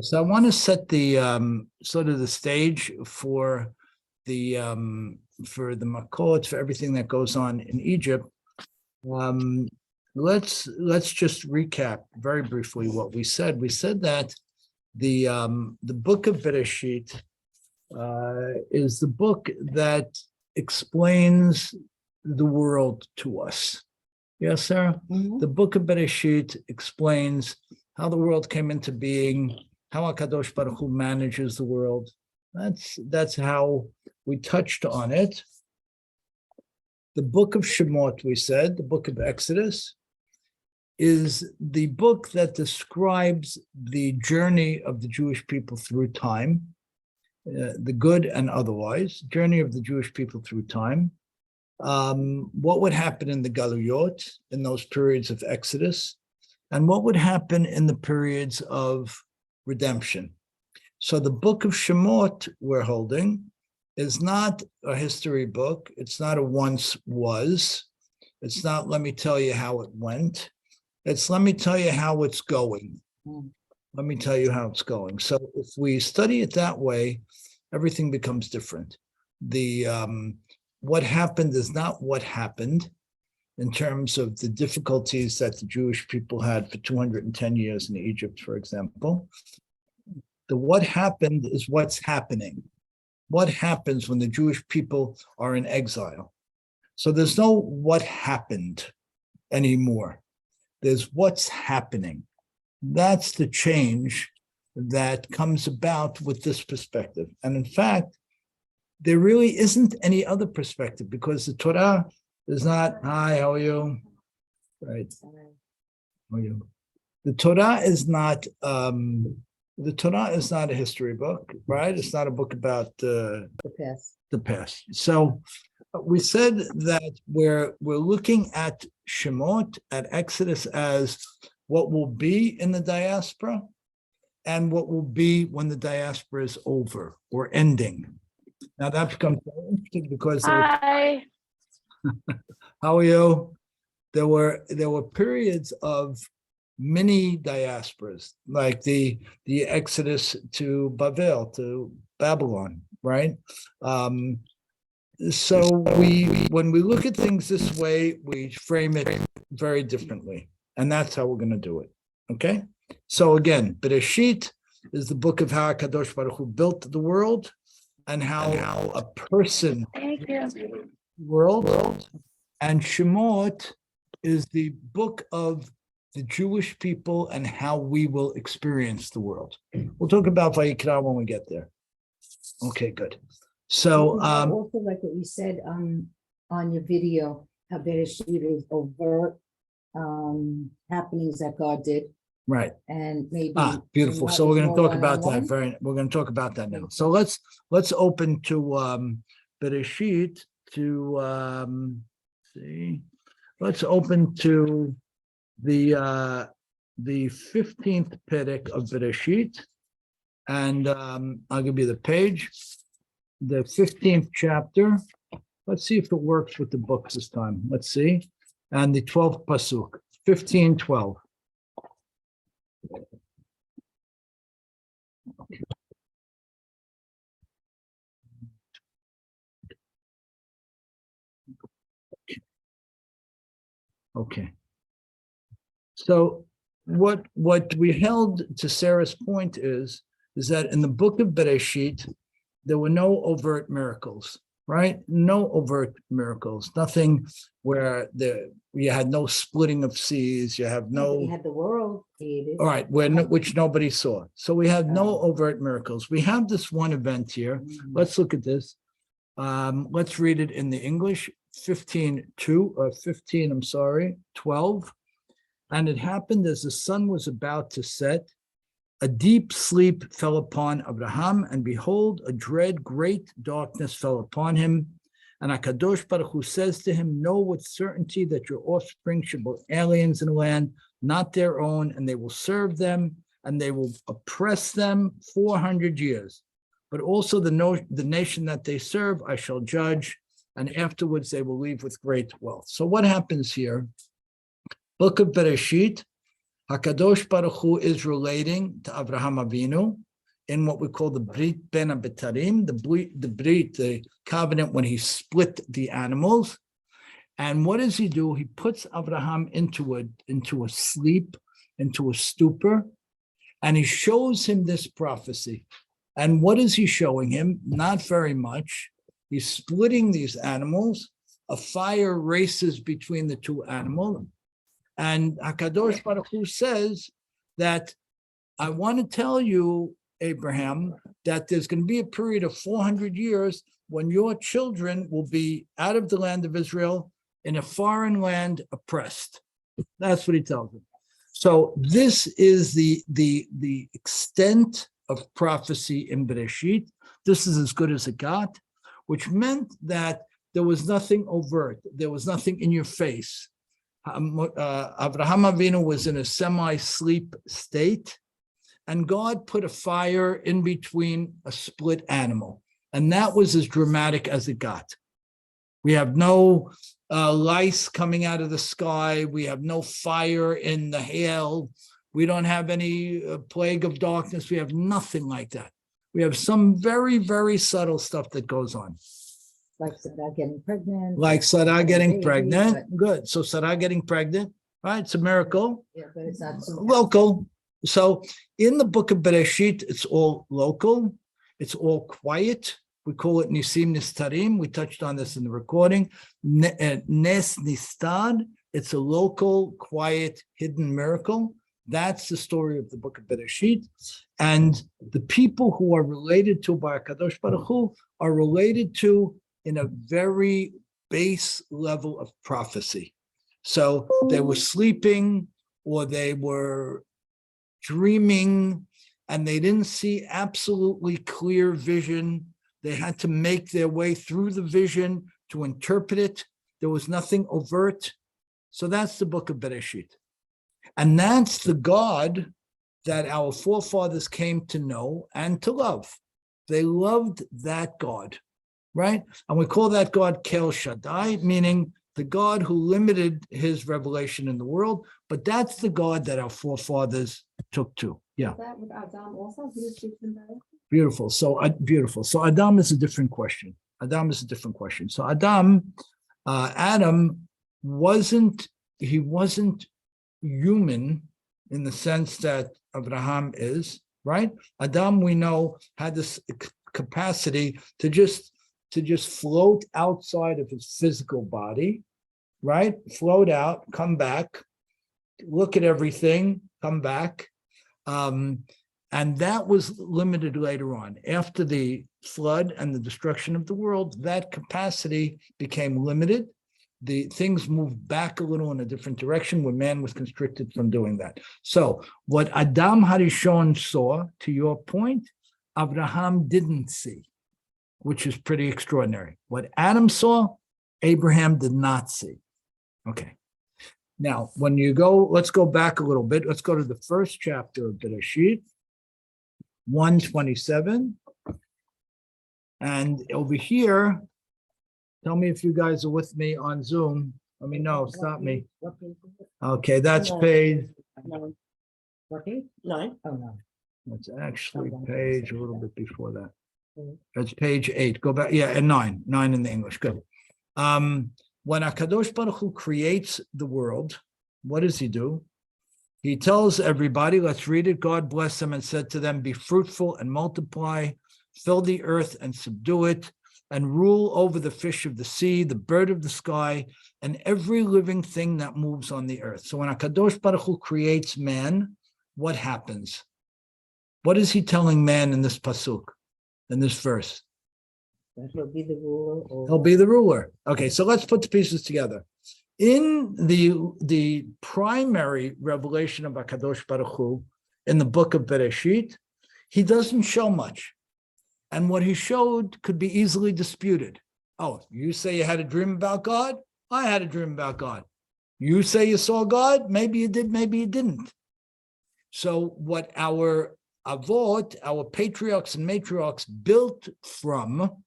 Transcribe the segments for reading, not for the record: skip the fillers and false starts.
So I want to set the sort of the stage for the makot, for everything that goes on in Egypt. Let's just recap very briefly what we said. We said that the book of Bereshit is the book that explains the world to us. Yes, Sarah? Mhm. The book of Bereshit explains how the world came into being, how HaKadosh Baruch Hu manages the world. That's how we touched on it. The book of Shemot, we said, the book of Exodus, is the book that describes the journey of the Jewish people through time, the good and otherwise, journey of the Jewish people through time. What would happen in the Galuyot, in those periods of Exodus, and what would happen in the periods of redemption. So the book of Shemot we're holding is not a history book. It's not a once was. It's not let me tell you how it went. It's let me tell you how it's going. Let me tell you how it's going. So if we study it that way, everything becomes different. The what happened is not what happened in terms of the difficulties that the Jewish people had for 210 years in Egypt, for example. The what happened is what's happening. What happens when the Jewish people are in exile? So there's no what happened anymore. There's what's happening. That's the change that comes about with this perspective. And in fact, there really isn't any other perspective because the Torah is not, hi, how are you? Right. How are you? The Torah is not a history book, right? It's not a book about the past. So we said that we're looking at Shemot, at Exodus, as what will be in the diaspora and what will be when the diaspora is over or ending. Now that becomes interesting because Hi. how are you? There were periods of mini diasporas, like the Exodus to Babylon, right? So when we look at things this way, we frame it very differently, and that's how we're going to do it. Okay. So again, Bereshit is the book of how Kadosh Baruch Hu built the world and how a person world, and Shemot is the book of the Jewish people and how we will experience the world. We'll talk about Vayikra when we get there. Okay, good. So also like what you said on your video, how Bereshit is overt happenings that God did. Right. And maybe beautiful. So we're going to talk about that. We're going to talk about that now. So let's open to Bereshit to see. Let's open to the 15th perek of Bereshit, and I'll give you the page, the 15th chapter. Let's see if it works with the books this time. Let's see. And the 12th pasuk, 15:12. Okay. So what we held to Sarah's point is that in the book of Bereshit, there were no overt miracles, right? No overt miracles, nothing where you had no splitting of seas, you have no... You had the world created. All right, which nobody saw. So we have no overt miracles. We have this one event here. Let's look at this. Let's read it in the English. 12. And it happened as the sun was about to set, a deep sleep fell upon Abraham, and behold, a great darkness fell upon him. And HaKadosh Baruch Hu says to him, know with certainty that your offspring shall be aliens in the land, not their own, and they will serve them, and they will oppress them 400 years. But also the nation that they serve, I shall judge, and afterwards they will leave with great wealth. So what happens here? Book of Bereshit HaKadosh Baruch Hu is relating to Avraham Avinu in what we call the Brit Ben Abitarim, the covenant when he split the animals. And what does he do? He puts Avraham into a sleep, into a stupor, and he shows him this prophecy. And what is he showing him? Not very much. He's splitting these animals. A fire races between the two animals. And HaKadosh Baruch Hu says that I want to tell you, Abraham, that there's going to be a period of 400 years when your children will be out of the land of Israel in a foreign land oppressed. That's what he tells him. So this is the extent of prophecy in Bereshit. This is as good as it got, which meant that there was nothing overt. There was nothing in your face. Avraham Avinu was in a semi-sleep state, and God put a fire in between a split animal. And that was as dramatic as it got. We have no lice coming out of the sky. We have no fire in the hail. We don't have any plague of darkness. We have nothing like that. We have some very, very subtle stuff that goes on. Like Sarah getting pregnant. Like Sarah getting pregnant. Good. So Sarah getting pregnant, right? It's a miracle. Yeah, but it's not so Local. So in the book of Bereshit, it's all local. It's all quiet. We call it Nisim Nistarim. We touched on this in the recording. Nes Nistad. It's a local, quiet, hidden miracle. That's the story of the book of Bereshit. And the people who are related to by Kadosh Baruch Hu are related to in a very base level of prophecy. So they were sleeping or they were dreaming and they didn't see absolutely clear vision. They had to make their way through the vision to interpret it. There was nothing overt. So that's the book of Bereshit. And that's the God that our forefathers came to know and to love. They loved that God, right? And we call that God Kel Shaddai, meaning the God who limited his revelation in the world, but that's the God that our forefathers took to. Yeah. That with Adam also, he was speaking about it. Beautiful. So beautiful. So Adam is a different question. Adam is a different question. So Adam wasn't human in the sense that Abraham is, right? Adam, we know, had this capacity to just float outside of his physical body, right? Float out, come back, look at everything, come back. And that was limited later on. After the flood and the destruction of the world, that capacity became limited. The things moved back a little in a different direction where man was constricted from doing that. So what Adam Harishon saw, to your point, Abraham didn't see, which is pretty extraordinary. What Adam saw, Abraham did not see. Okay. Now, when you go, let's go back a little bit. Let's go to the first chapter of Bereshit, 127. And over here, tell me if you guys are with me on Zoom. Let me know. Stop me. What page is it? Okay, that's page. No. What page? 9. Oh, no. It's actually page a little bit before that. Mhm. It's page 8. Go back. Yeah, and 9. 9 in the English. Good. When HaKadosh Baruch Hu creates the world, what does he do? He tells everybody, let's read it. God blessed them and said to them, be fruitful and multiply, fill the earth and subdue it, and rule over the fish of the sea, the bird of the sky, and every living thing that moves on the earth. So when HaKadosh Baruch Hu creates man, what happens? What is he telling man in this pasuk, in this verse? That he'll be the ruler. He'll be the ruler. Okay, so let's put the pieces together. In the primary revelation of HaKadosh Baruch Hu in the book of Bereshit, he doesn't show much. And what he showed could be easily disputed. Oh, you say you had a dream about God? I had a dream about God. You say you saw God? Maybe you did, maybe you didn't. So what our avot, our patriarchs and matriarchs built from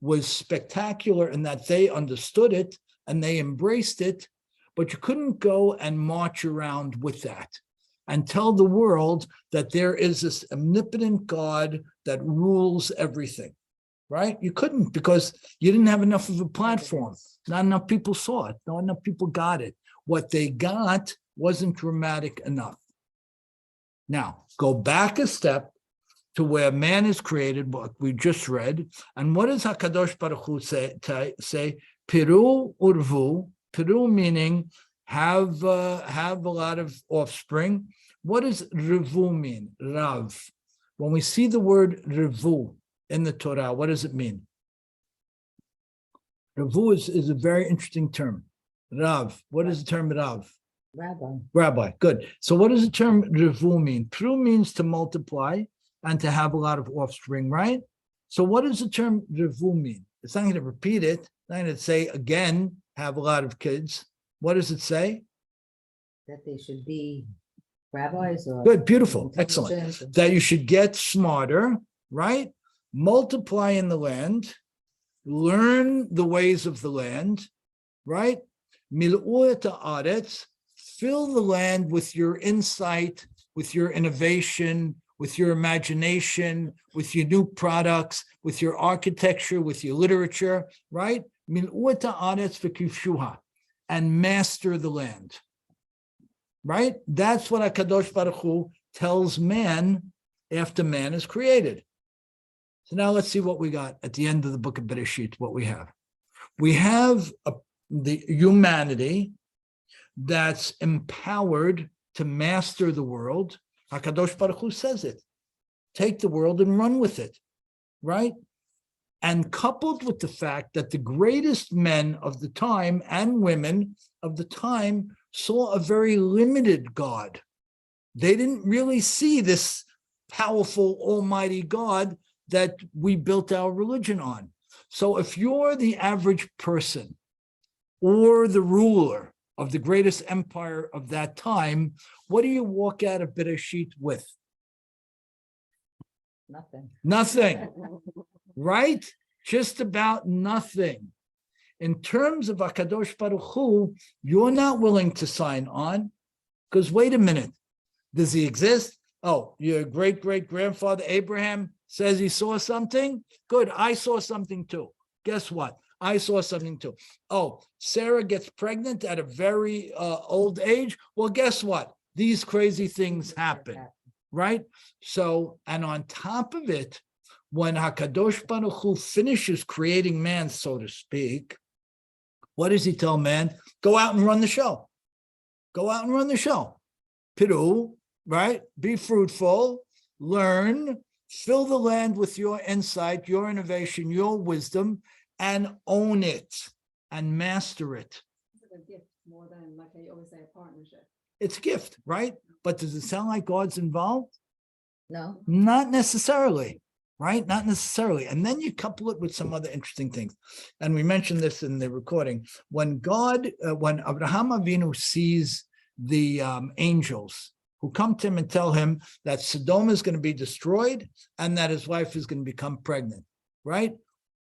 was spectacular in that they understood it and they embraced it, but you couldn't go and march around with that. and tell the world that there is this omnipotent God that rules everything, right? You couldn't, because you didn't have enough of a platform. Not enough people saw it. Not enough people got it. What they got wasn't dramatic enough. Now, go back a step to where man is created, what we just read. And what does HaKadosh Baruch Hu say? Piru urvu, piru meaning have a lot of offspring. What does revu mean? Rav. When we see the word revu in the Torah, what does it mean? Revu is a very interesting term. Rav. What is the term Rav? Rabbi. Good. So what does the term revu mean? Piru means to multiply and to have a lot of offspring, right? So what does the term revu mean? It's not going to repeat it. It's not going to say again, have a lot of kids. What does it say? That they should be rabbis or. Good, beautiful, excellent. intelligent. That you should get smarter, right? Multiply in the land, learn the ways of the land, right? Mil'u et haaretz, fill the land with your insight, with your innovation, with your imagination, with your new products, with your architecture, with your literature, right? Mil'u et haaretz v'kivshuha, and master the land, right? That's what HaKadosh Baruch Hu tells man after man is created. So now let's see what we got at the end of the book of Bereshit, what we have. We have the humanity that's empowered to master the world. HaKadosh Baruch Hu says it. Take the world and run with it, right? And coupled with the fact that the greatest men of the time and women of the time saw a very limited God. They didn't really see this powerful, almighty God that we built our religion on. So if you're the average person or the ruler of the greatest empire of that time, what do you walk out of Bereshit with? Nothing, right? Just about nothing. In terms of HaKadosh Baruch Hu, you're not willing to sign on, because wait a minute, does he exist? Oh, your great-great-grandfather Abraham says he saw something? Good, I saw something too. Guess what? I saw something too. Oh, Sarah gets pregnant at a very old age? Well, guess what? These crazy things happen, right? So, and on top of it, when HaKadosh Baruch Hu finishes creating man, so to speak, what does he tell man? Go out and run the show. Go out and run the show. Piru, right? Be fruitful, learn, fill the land with your insight, your innovation, your wisdom, and own it and master it. It's a gift more than, like I always say, a partnership. It's a gift, right? But does it sound like God's involved? No. Not necessarily, right? Not necessarily. And then you couple it with some other interesting things. And we mentioned this in the recording. When Abraham Avinu sees the angels who come to him and tell him that Sodom is going to be destroyed and that his wife is going to become pregnant, right?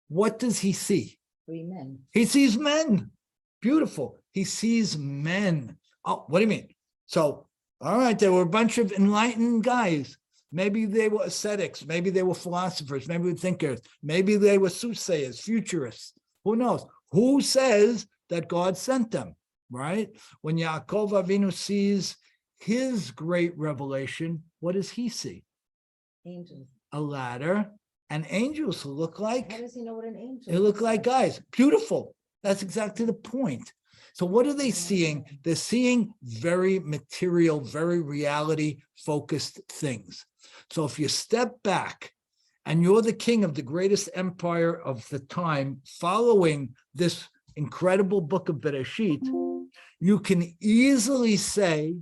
What does he see? 3 men. He sees men. Beautiful. He sees men. Oh, what do you mean? So, all right, there were a bunch of enlightened guys. Maybe they were ascetics. Maybe they were philosophers. Maybe they were thinkers. Maybe they were soothsayers, futurists. Who knows? Who says that God sent them, right? When Yaakov Avinu sees his great revelation, what does he see? Angels. A ladder and angels who look like, How does he know what an angel they look looks like guys. Beautiful. That's exactly the point. So what are they seeing? They're seeing very material, very reality-focused things. So if you step back and you're the king of the greatest empire of the time, following this incredible book of Bereshit, you can easily say,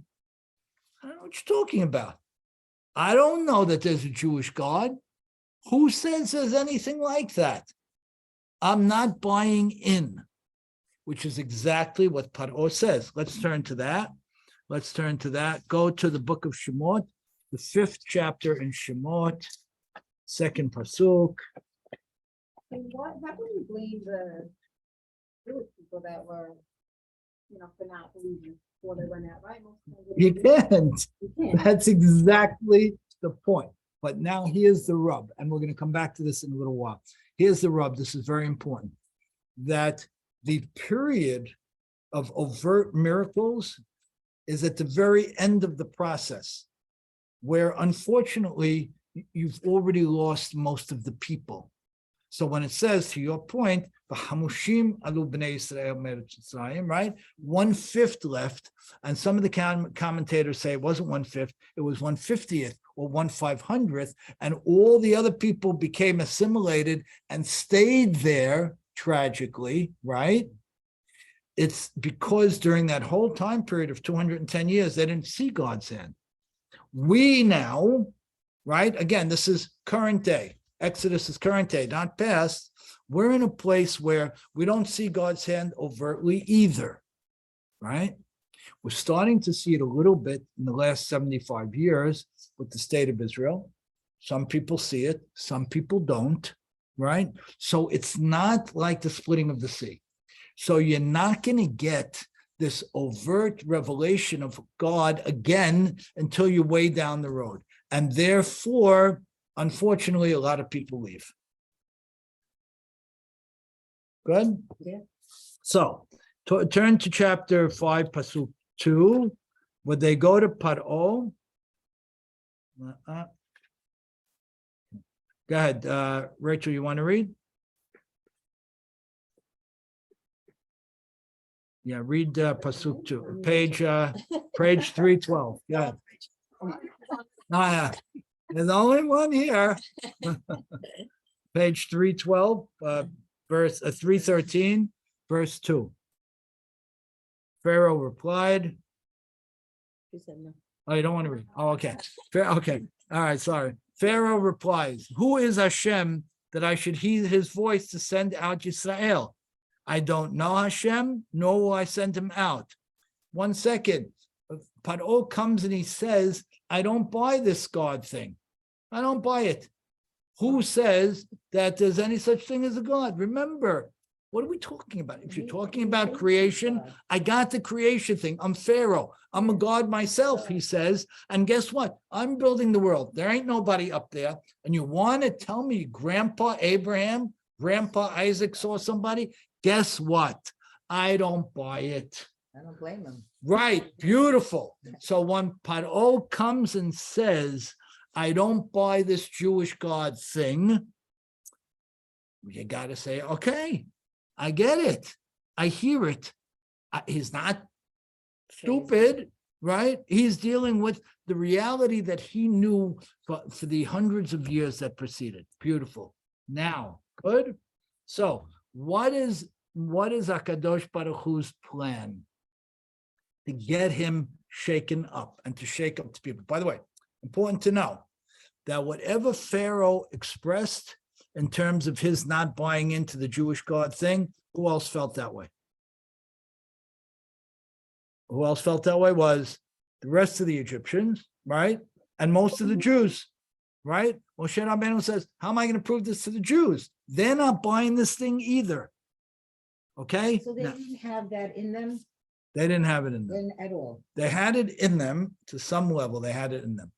I don't know what you're talking about. I don't know that there's a Jewish God. Who says there's anything like that? I'm not buying in, which is exactly what Paro says. Let's turn to that. Let's turn to that. Go to the book of Shemot, the 5th chapter in Shemot, 2nd pasuk. And how can you blame the Jewish people that were for not believing before they went out, right? Most times they You believe. can't. You can't. That's exactly the point. But now here's the rub, and we're going to come back to this in a little while. Here's the rub. This is very important. That the period of overt miracles is at the very end of the process, where unfortunately you've already lost most of the people. So when it says, to your point, "V'hamushim alu b'nei Yisrael me'eretz Mitzrayim," right? 1/5 left, and some of the commentators say it wasn't 1/5, it was 1/50th or 1/500th, and all the other people became assimilated and stayed there tragically, right? It's because during that whole time period of 210 years, they didn't see God's hand. We now, right? Again, this is current day. Exodus is current day, not past. We're in a place where we don't see God's hand overtly either, right? We're starting to see it a little bit in the last 75 years with the state of Israel. Some people see it, some people don't, right? So it's not like the splitting of the sea. So you're not going to get this overt revelation of God again until you're way down the road. And therefore, unfortunately, a lot of people leave. Good? Yeah. So turn to chapter 5, Pasuk 2. Would they go to Paro? Go ahead, Rachel, you want to read? Yeah, read Pasuk 2, page 312. Yeah. There's only one here. Page 312, verse 313, verse 2. Pharaoh replied. Oh, you don't want to read? Oh, okay. Okay. All right, sorry. Pharaoh replies, "Who is Hashem that I should heed his voice to send out Yisrael? I don't know Hashem, nor will I send him out." 1 second. Paro comes and he says, "I don't buy this God thing. I don't buy it." Who says that there's any such thing as a God? Remember, what are we talking about? If you're talking about creation, I got the creation thing. I'm Pharaoh. I'm a God myself, he says. And guess what? I'm building the world. There ain't nobody up there. And you want to tell me Grandpa Abraham, Grandpa Isaac saw somebody? Guess what? I don't buy it. I don't blame him. Right. Beautiful. So when Paro comes and says, "I don't buy this Jewish God thing," you got to say, okay, I get it. I hear it. He's not stupid, right? He's dealing with the reality that he knew for the hundreds of years that preceded. Beautiful. Now, good. So what is HaKadosh Baruch Hu's plan? To get him shaken up and to shake up the people. By the way, important to know that whatever Pharaoh expressed in terms of his not buying into the Jewish God thing, who else felt that way? Who else felt that way was the rest of the Egyptians, right? And most of the Jews, right? Moshe Rabbeinu says, how am I going to prove this to the Jews? They're not buying this thing either. Okay? So they Now, didn't have that in them they didn't have it in them. then at all. They had it in them to some level. They had it in them.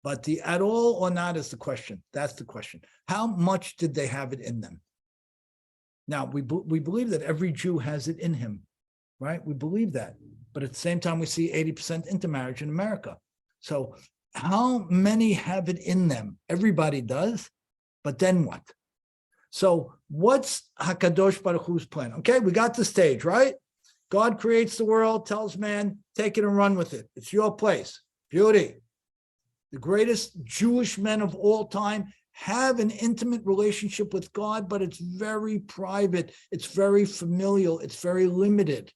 But the at all or not is the question. That's the question. How much did they have it in them? Now, we believe that every Jew has it in him, right? We believe that. But at the same time, we see 80% intermarriage in America. So how many have it in them? Everybody does. But then what? So what's HaKadosh Baruch Hu's plan? Okay, we got the stage, right? God creates the world, tells man, take it and run with it. It's your place. Beauty. The greatest Jewish men of all time have an intimate relationship with God, but it's very private. It's very familial. It's very limited.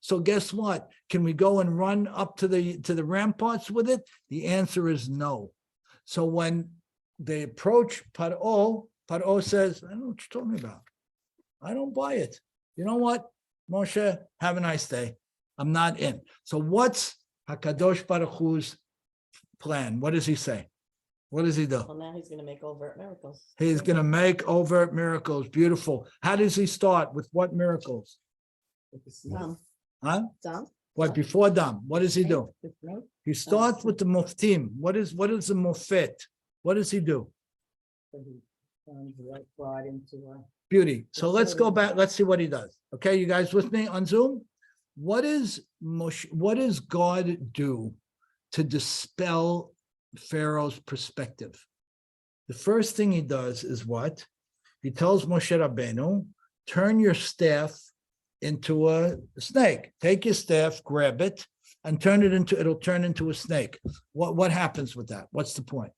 So guess what? Can we go and run up to the ramparts with it? The answer is no. So when they approach Paro says, I don't know what you're talking about. I don't buy it. You know what? Moshe, have a nice day. I'm not in. So what's HaKadosh Baruch Hu's plan? What does he say? What does he do? Well, now he's going to make overt miracles. He's going to make overt miracles. Beautiful. How does he start? With what miracles? Huh? Done? What, before Dam, what does he do? The snake? He starts with the Muftim. What is the Mufet? What does he do? So he turns the white rod into a. Beauty. So The let's go soda. back. Let's see what he does. Okay, you guys with me on Zoom? What does God do to dispel Pharaoh's perspective? The first thing he does is what? He tells Moshe Rabbeinu, turn your staff into a snake. Take your staff, grab it, and it'll turn into a snake. What happens with that? What's the point?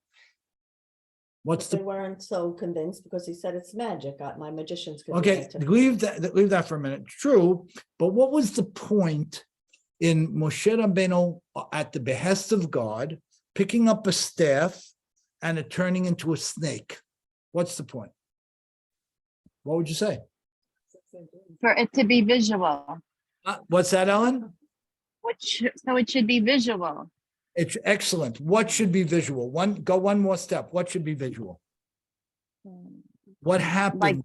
What's They the weren't so convinced because he said it's magic. My magicians could do okay? that too. Leave that for a minute. True, but what was the point in Moshe Rabbeinu at the behest of God picking up a staff and it turning into a snake? What's the point? What would you say? For it to be visual, What's that, Ellen? so it should be visual. It's excellent. What should be visual? Go one more step. What should be visual? What Like happened?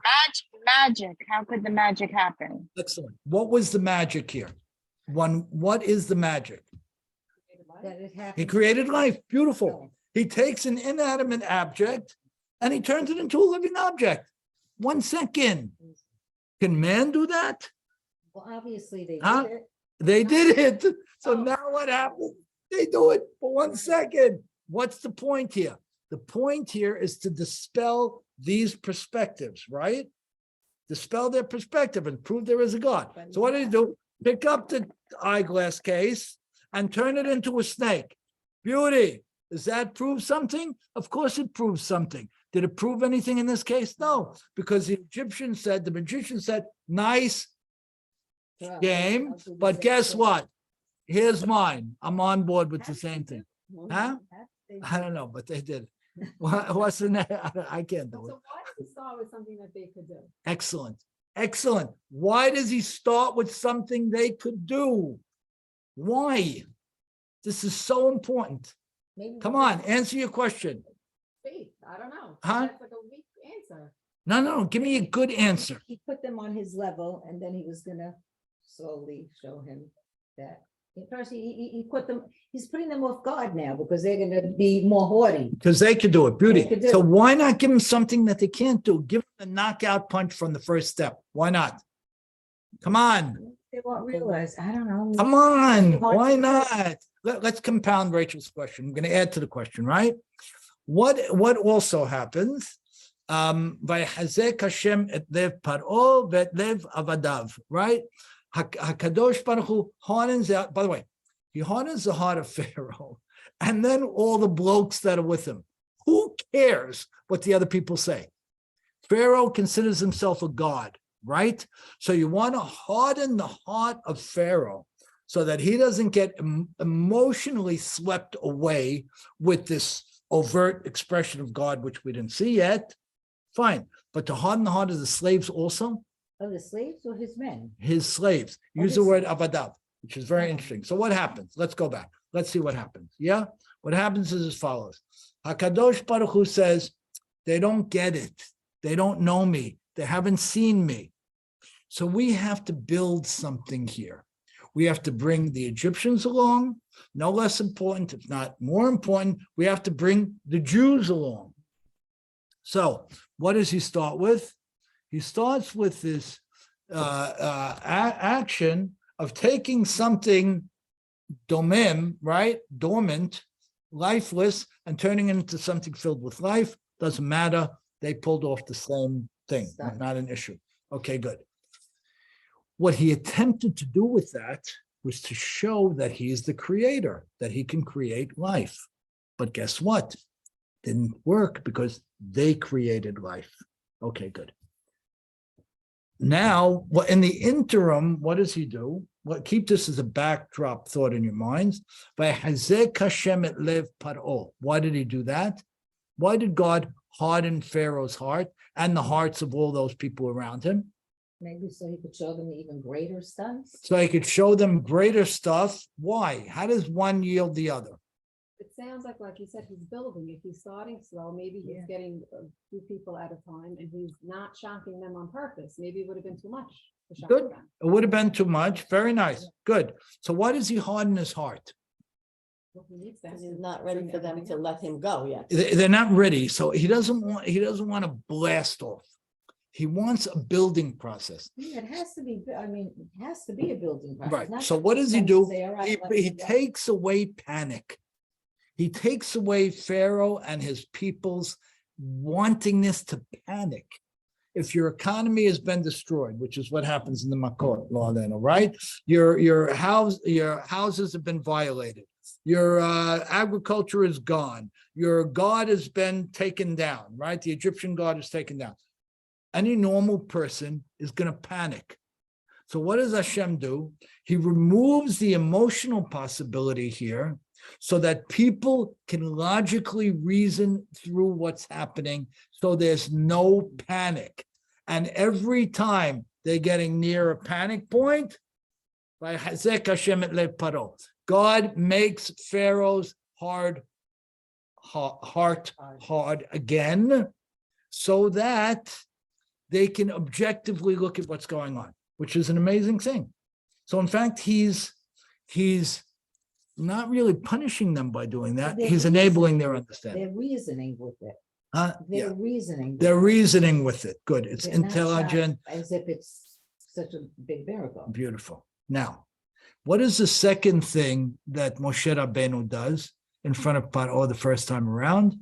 magic. How could the magic happen? Excellent. What was the magic here? What is the magic? That it He happened. created life. Beautiful. He takes an inanimate object and he turns it into a living object. 1 second. Can man do that? Well, obviously they Huh? did it. They did it. So now what happens? They do it for 1 second. What's the point here? The point here is to dispel these perspectives, right? Dispel their perspective and prove there is a God. So what do you do? Pick up the eyeglass case and turn it into a snake. Beauty. Does that prove something? Of course it proves something. Did it prove anything in this case? No, because the magician said, nice Well, game, I'll do the but same guess thing. what? Here's mine. I'm on board with the same thing. Mhm. Huh? They I don't know, but they did it. What's the next? I can't do it. So why did he start with something that they could do? Excellent. Excellent. Why does he start with something they could do? Why? This is so important. Maybe Come because on, answer your question. Faith, I don't know. Huh? That's like a weak answer. No, give me a good answer. He put them on his level and then he was gonna slowly show him that. First, he put them, he's putting them off guard now because they're gonna be more haughty. Because they could do it, beauty. They could do So it. why not give them something that they can't do? Give them the knockout punch from the first step. Why not? Come on. They won't realize, I don't know. Come on, Hard why to do. not? Let's compound Rachel's question. I'm going to add to the question, right? What also happens? Vayhazek Hashem et lev paro vet lev avadav, right? Hakadosh Baruch Hu hardens out. By the way, he hardens the heart of Pharaoh, and then all the blokes that are with him. Who cares what the other people say? Pharaoh considers himself a god, right? So you want to harden the heart of Pharaoh so that he doesn't get emotionally swept away with this overt expression of God, which we didn't see yet. Fine. But to harden the heart of the slaves also, Of the slaves or his men? his slaves, Oh, use the his word slaves. abadav, which is very Okay. interesting. So what happens? Let's go back. Let's see what happens. Yeah? What happens is as follows. HaKadosh Baruch Hu says, they don't get it. They don't know me. They haven't seen me. So we have to build something here. We have to bring the Egyptians along, no less important, if not more important, we have to bring the Jews along. So what does he start with? He starts with this action of taking something domem, right? Dormant, lifeless, and turning it into something filled with life. Doesn't matter. They pulled off the same thing, Stunt. not an issue. Okay, good. What he attempted to do with that was to show that he is the creator, that he can create life. But guess what? Didn't work because they created life. Okay, good. Now, in the interim, what does he do? Well, keep this as a backdrop thought in your minds. Vayhazek Hashem et lev paro. Why did he do that? Why did God harden Pharaoh's heart and the hearts of all those people around him? Maybe so he could show them even greater stunts. So he could show them greater stuff. Why? How does one yield the other? It sounds like you said, he's building. If he's starting slow, maybe he's Yeah. getting a few people at a time and he's not shocking them on purpose. Maybe it would have been too much to shock Good. them. It would have been too much. Very nice. Good. So why does he harden his heart? Well, he needs them Because he's to not ready bring for them everything to let him go yet. They're not ready. So he doesn't want to blast off. He wants a building process. Yeah, it has to be, I mean, it has to be a building process. Right. not So just what does he come do? say, "All right, He, let me he go." takes away panic. He takes away Pharaoh and his people's wantingness to panic. If your economy has been destroyed, which is what happens in the Makot law, then, all right? Your houses have been violated. Your agriculture is gone. Your God has been taken down, right? The Egyptian God is taken down. Any normal person is going to panic. So what does Hashem do? He removes the emotional possibility here so that people can logically reason through what's happening. So there's no panic. And every time they're getting near a panic point, by Hazek Hashem et lev Paro, God makes Pharaoh's heart hard again, so that they can objectively look at what's going on, which is an amazing thing. So in fact, he's not really punishing them by doing that. They're He's enabling their reasoning- understanding. They're reasoning with it. Yeah, They're reasoning. they're reasoning with it. Good. It's They're not shocked intelligent. As if it's such a big miracle. Beautiful. Now, what is the second thing that Moshe Rabbeinu does in front of Paro the first time around?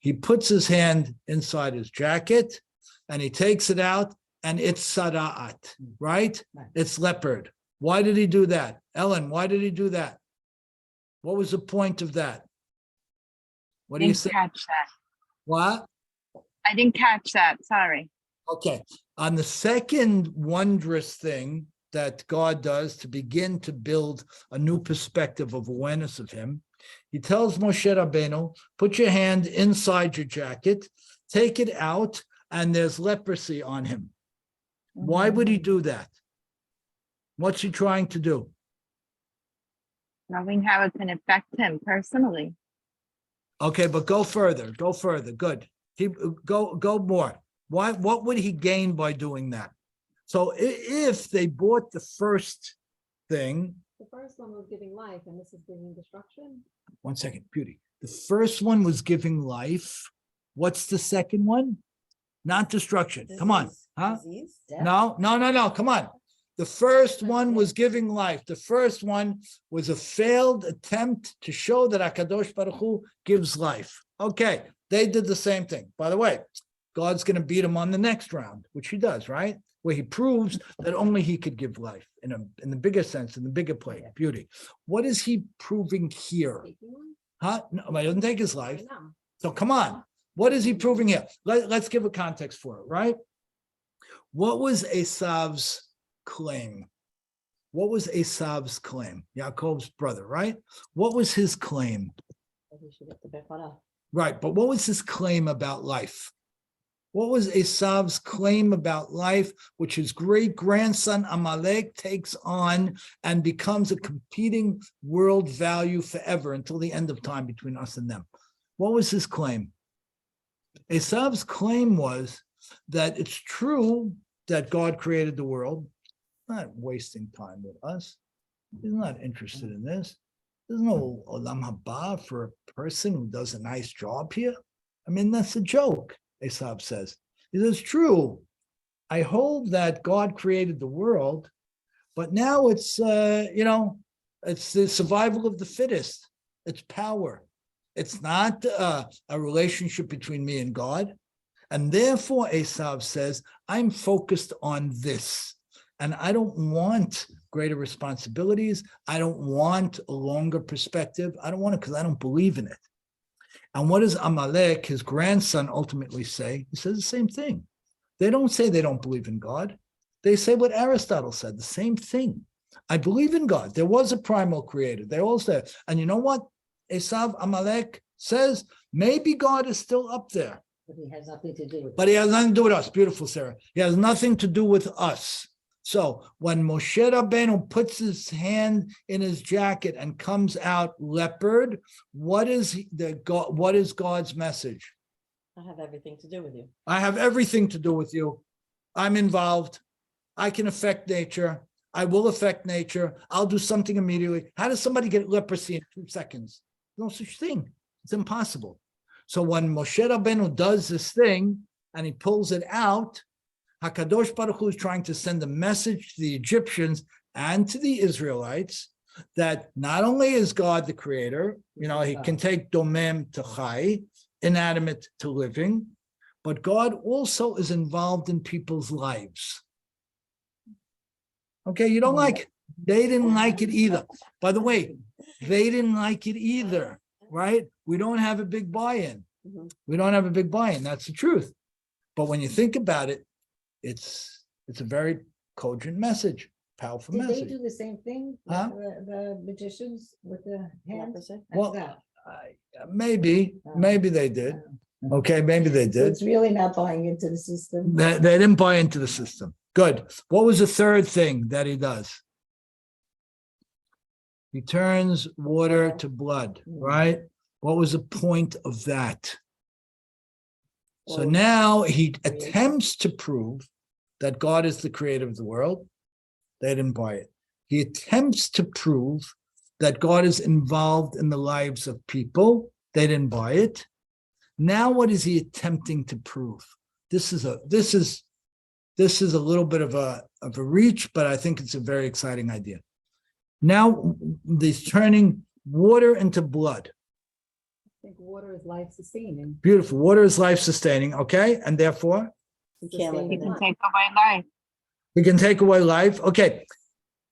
He puts his hand inside his jacket and he takes it out, and it's sara'at, right? Right. It's leopard. Why did he do that? Ellen, why did he do that? What was the point of that? What do you Didn't say? catch that. What? I didn't catch that. Sorry. Okay. On the second wondrous thing that God does to begin to build a new perspective of awareness of him, he tells Moshe Rabbeinu, put your hand inside your jacket, take it out, and there's leprosy on him. Why would he do that? What's he trying to do? Knowing how it can affect him personally. Okay, but go further. Go further. Good. Go more. Why? What would he gain by doing that? So if they bought the first thing, The first one was giving life and this is bringing destruction. one second, beauty. The first one was giving life. What's the second one? Not destruction. Come on. Disease. Huh? Disease, death. No. Come on. The first one was giving life. The first one was a failed attempt to show that HaKadosh Baruch Hu gives life. Okay, they did the same thing. By the way, God's going to beat him on the next round, which he does, right? Where he proves that only he could give life in the bigger sense, in the bigger play, beauty. What is he proving here? Taking one? Huh? No, he doesn't take his I life. know. So come on. What is he proving here? Let's give a context for it, right? What was Esav's claim? What was Esav's claim? Yaakov's brother, right? What was his claim? That he should get the Bechorah. Right, but what was his claim about life? What was Esav's claim about life, which his great grandson Amalek takes on and becomes a competing world value forever until the end of time between us and them? What was his claim? Esav's claim was that it's true that God created the world, not wasting time with us. He's not interested in this. There's no olam haba for a person who does a nice job here. I mean, that's a joke, Esav says. He says, true, I hold that God created the world, but now it's, it's the survival of the fittest. It's power. It's not a relationship between me and God. And therefore, Esav says, I'm focused on this. And I don't want greater responsibilities. I don't want a longer perspective. I don't want it because I don't believe in it. And what does Amalek, his grandson, ultimately say? He says the same thing. They don't say they don't believe in God. They say what Aristotle said, the same thing. I believe in God. There was a primal creator. They all say, and you know what? Esav, Amalek says, maybe God is still up there. But he has nothing to do with it. But he has nothing to do with us. Beautiful, Sarah. He has nothing to do with us. So when Moshe Rabbeinu puts his hand in his jacket and comes out leopard, what is God's message? I have everything to do with you. I have everything to do with you. I'm involved. I can affect nature. I will affect nature. I'll do something immediately. How does somebody get leprosy in 2 seconds? No such thing. It's impossible. So when Moshe Rabbeinu does this thing and he pulls it out, HaKadosh Baruch Hu is trying to send a message to the Egyptians and to the Israelites that not only is God the creator, he can take domem to chai, inanimate to living, but God also is involved in people's lives. Okay, you don't like it. They didn't like it either. By the way, they didn't like it either, right? We don't have a big buy-in. Mhm. We don't have a big buy-in. That's the truth. But when you think about it, it's a very cogent message, powerful Did they message. do the same thing? Huh? The magicians with the hands? Leprosy. I Well, forgot. maybe they did. Okay, maybe they So did. it's really not buying into the system. They didn't buy into the system. Good. What was the third thing that he does? He turns water to blood, right? What was the point of that? So Well, now he attempts to prove that God is the creator of the world. They didn't buy it. He attempts to prove that God is involved in the lives of people. They didn't buy it. Now, what is he attempting to prove? This is a little bit of a reach, but I think it's a very exciting idea. Now, he's turning water into blood. I think water is life sustaining. Beautiful. Water is life sustaining. Okay, and therefore You can't live He in can it. take away life. we can take away life. Okay,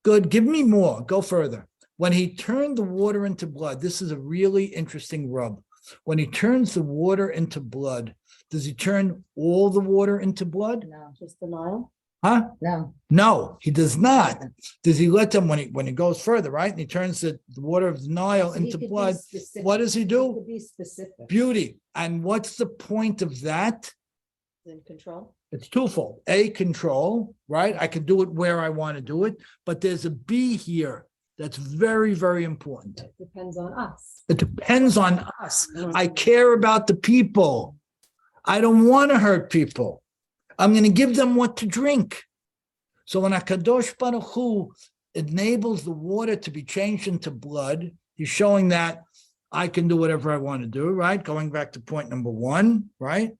good. Give me more. Go further. When he turned the water into blood, this is a really interesting rub. When he turns the water into blood, does he turn all the water into blood? No, Just the Nile. Huh? no. No, he does not. Does he let them when he goes further, right? And he turns the water of the Nile So he into could be blood. specific. What does he He do? could be specific. Beauty. And what's the point of that? In control. It's twofold. A, control, right? I can do it where I want to do it, but there's a B here that's very, very important. It depends on us. It depends on us. I care about the people. I don't want to hurt people. I'm going to give them what to drink. So when HaKadosh Baruch Hu enables the water to be changed into blood, he's showing that I can do whatever I want to do, right? Going back to point number 1, right?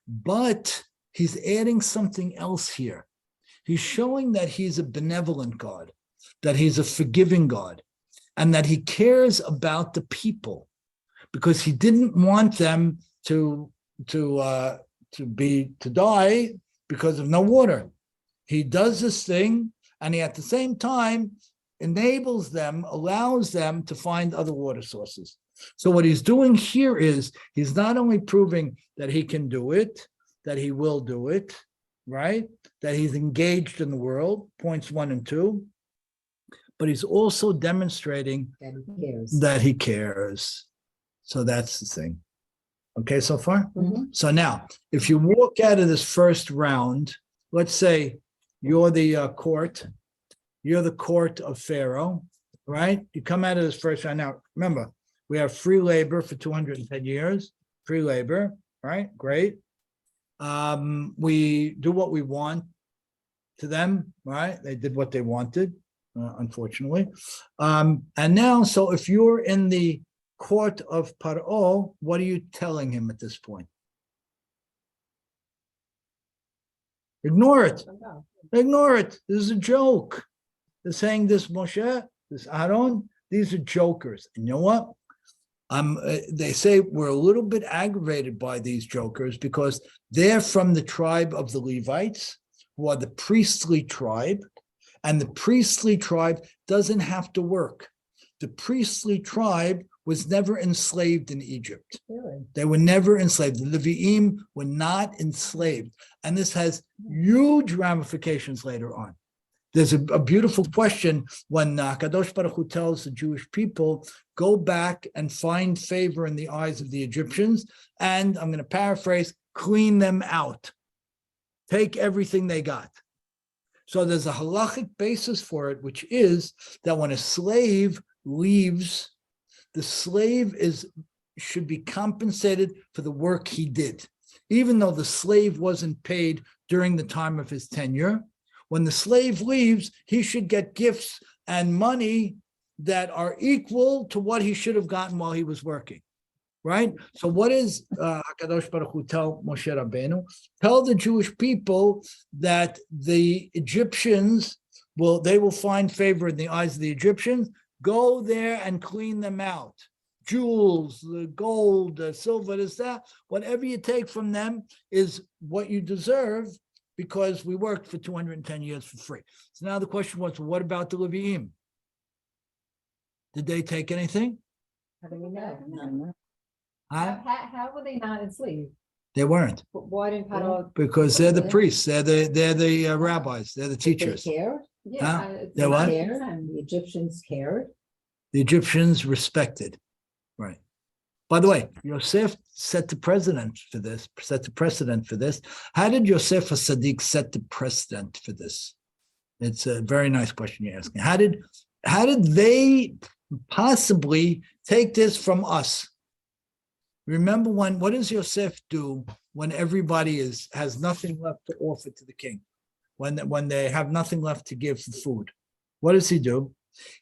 But he's adding something else here. He's showing that he's a benevolent God, that he's a forgiving God, and that he cares about the people because he didn't want them to die because of no water. He does this thing, and he at the same time enables them, allows them to find other water sources. So what he's doing here is he's not only proving that he can do it, that he will do it, right? That he's engaged in the world, points 1 and 2, but he's also demonstrating That he cares. that he cares. So that's the thing. Okay, so far? Mhm. So now, if you walk out of this first round, let's say you're the court of Pharaoh, right? You come out of this first round. Now, remember, we have free labor for 210 years, free labor, right? Great. We do what we want to them, right? They did what they wanted, unfortunately. And now, so if you're in the court of Paro, what are you telling him at this point? Ignore it. Ignore it. This is a joke. They're saying this Moshe, this Aaron, these are jokers. And you know what? They say we're a little bit aggravated by these jokers because they're from the tribe of the Levites, who are the priestly tribe, and the priestly tribe doesn't have to work. The priestly tribe was never enslaved in Egypt. Really? They were never enslaved. The Levi'im were not enslaved. And this has huge ramifications later on. There's a beautiful question when Kadosh Baruch Hu tells the Jewish people, go back and find favor in the eyes of the Egyptians, and I'm going to paraphrase, clean them out. Take everything they got. So there's a halachic basis for it, which is that when a slave leaves, the slave should be compensated for the work he did. Even though the slave wasn't paid during the time of his tenure, when the slave leaves, he should get gifts and money that are equal to what he should have gotten while he was working, right? So what is HaKadosh Baruch Hu tell Moshe Rabbeinu? Tell the Jewish people that the Egyptians they will find favor in the eyes of the Egyptians. Go there and clean them out. Jewels, the gold, the silver, that, whatever you take from them is what you deserve because we worked for 210 years for free. So now the question was, what about the Leviim? Did they take anything? How do we know? Huh? How were they not enslaved? They weren't, But why didn't Paro? because they're the priests, they're the rabbis, they're the They teachers. cared, Yeah. They what? cared, the Egyptians cared. The Egyptians respected, right? By the way, Yosef set the precedent for this. How did Yosef HaSadiq set the precedent for this? It's a very nice question you're asking. How did they possibly take this from us? Remember what does Yosef do when everybody has nothing left to offer to the king? When they have nothing left to give for food, what does he do?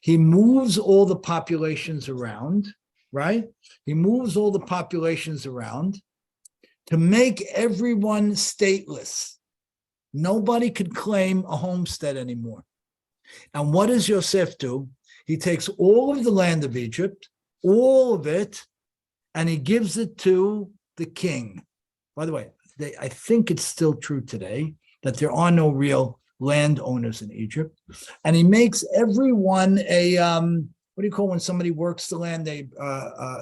He moves all the populations around, right? He moves all the populations around to make everyone stateless. Nobody could claim a homestead anymore. And what does Yosef do? He takes all of the land of Egypt, all of it, and he gives it to the king. By the way, I think it's still true today that there are no real landowners in Egypt. And he makes everyone what do you call when somebody works the land, they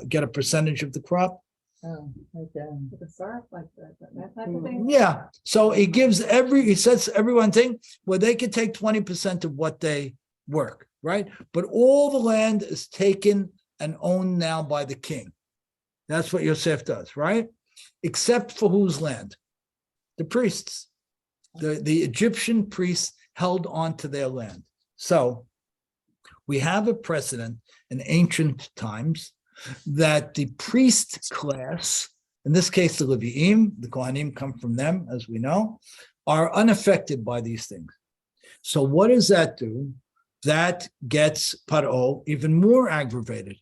get a percentage of the crop? Oh, like, The surf, like that type of thing. Yeah. So he sets everyone thing where they could take 20% of what they work, right? But all the land is taken and owned now by the king. That's what Yosef does, right? Except for whose land? The priests. The Egyptian priests held on to their land. So we have a precedent in ancient times that the priest class, in this case, the Leviim, the Kohanim come from them, as we know, are unaffected by these things. So what does that do? That gets Paro even more aggravated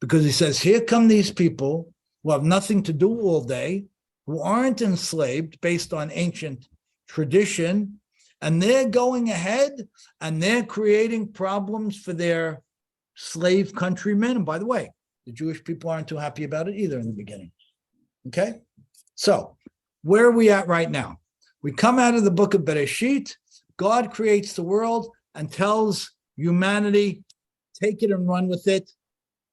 because he says, here come these people who have nothing to do all day, who aren't enslaved based on ancient tradition, and they're going ahead and they're creating problems for their slave countrymen. And by the way, the Jewish people aren't too happy about it either in the beginning. Okay? So where are we at right now? We come out of the book of Bereshit. God creates the world and tells humanity, take it and run with it,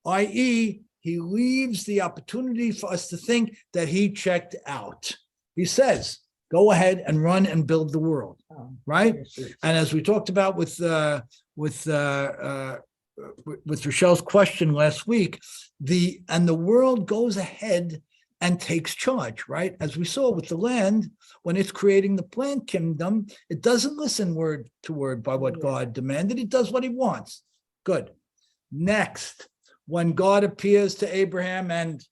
i.e., he leaves the opportunity for us to think that he checked out. He says, go ahead and run and build the world, right? And as we talked about with Rochelle's question last week, the world goes ahead and takes charge, right? As we saw with the land, when it's creating the plant kingdom, it doesn't listen word to word by what God demanded. It does what he wants. Good. Next, when God appears to Abraham and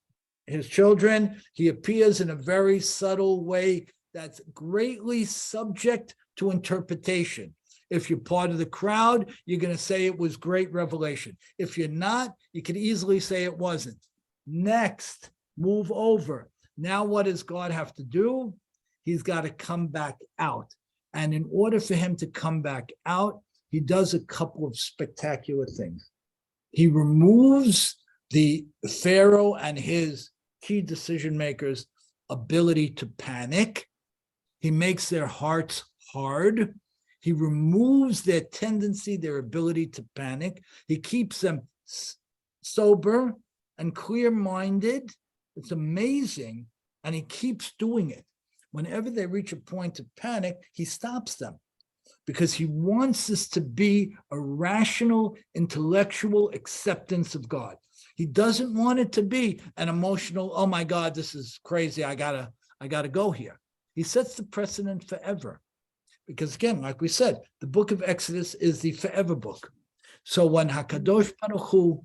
his children, he appears in a very subtle way that's greatly subject to interpretation. If you're part of the crowd, you're going to say it was great revelation. If you're not, you could easily say it wasn't. Next, move over. Now what does God have to do? He's got to come back out. And in order for him to come back out, he does a couple of spectacular things. He removes the Pharaoh and his key decision makers' ability to panic. He makes their hearts hard. He removes their tendency, their ability to panic. He keeps them sober and clear-minded. It's amazing. And he keeps doing it. Whenever they reach a point of panic, he stops them because he wants this to be a rational, intellectual acceptance of God. He doesn't want it to be an emotional, oh my God, this is crazy. I gotta go here. He sets the precedent forever. Because again, like we said, the book of Exodus is the forever book. So when Hakadosh Baruch Hu,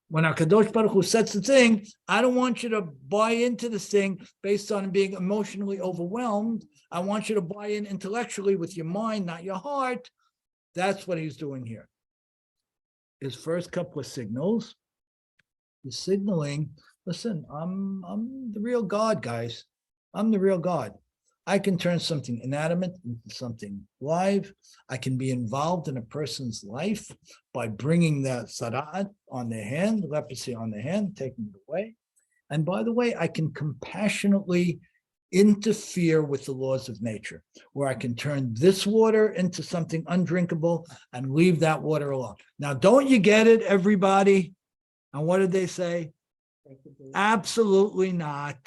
when Hakadosh Baruch Hu sets the thing, I don't want you to buy into this thing based on being emotionally overwhelmed. I want you to buy in intellectually with your mind, not your heart. That's what he's doing here. His first couple of signals, he's signaling, listen, I'm the real God, guys. I'm the real God. I can turn something inanimate into something live. I can be involved in a person's life by bringing the sara'at on their hand, leprosy on their hand, taking it away. And by the way, I can compassionately interfere with the laws of nature, where I can turn this water into something undrinkable and leave that water alone. Now, don't you get it, everybody? And what did they say? Absolutely not.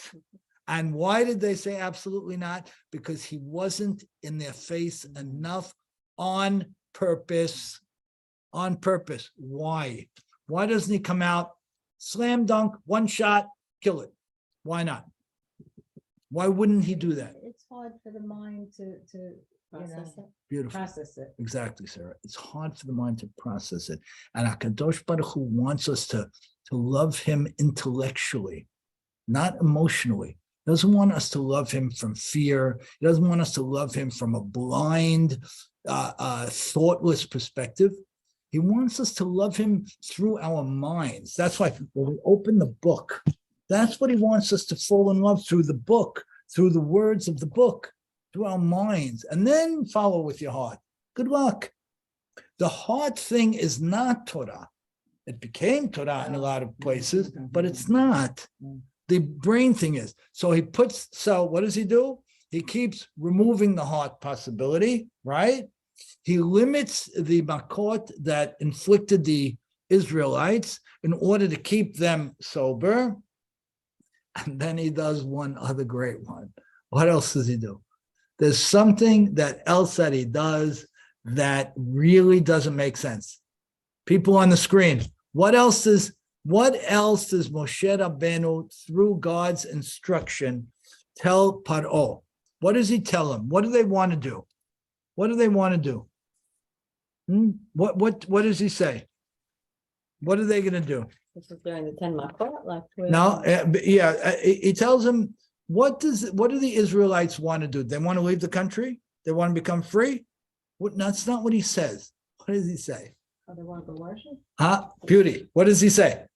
And why did they say absolutely not? Because he wasn't in their face enough on purpose. On purpose. Why? Why doesn't he come out, slam dunk, one shot, kill it? Why not? Why wouldn't he do that? It's hard for the mind to Process it. Beautiful. process it. Exactly, Sarah. It's hard for the mind to process it. And HaKadosh Baruch Hu wants us to love him intellectually, not emotionally. He doesn't want us to love him from fear. He doesn't want us to love him from a blind, thoughtless perspective. He wants us to love him through our minds. That's why when we open the book, that's what he wants us to fall in love through the book, through the words of the book, through our minds, and then follow with your heart. Good luck. The heart thing is not Torah. It became Torah in a lot of places, but it's not. The brain thing is. So what does he do? He keeps removing the heart possibility, right? He limits the makot that inflicted the Israelites in order to keep them sober. And then he does one other great one. What else does he do? There's something else that he does that really doesn't make sense. People on the screen, what else does Moshe Rabbeinu, through God's instruction, tell Paro? What does he tell them? What do they want to do? What do they want to do? What does he say? What are they going to do? This is during the 10 Makot, like. He tells them, what do the Israelites want to do? They want to leave the country? They want to become free? That's not what he says. What does he say? Oh, they want to go worship? Beauty. What does he say?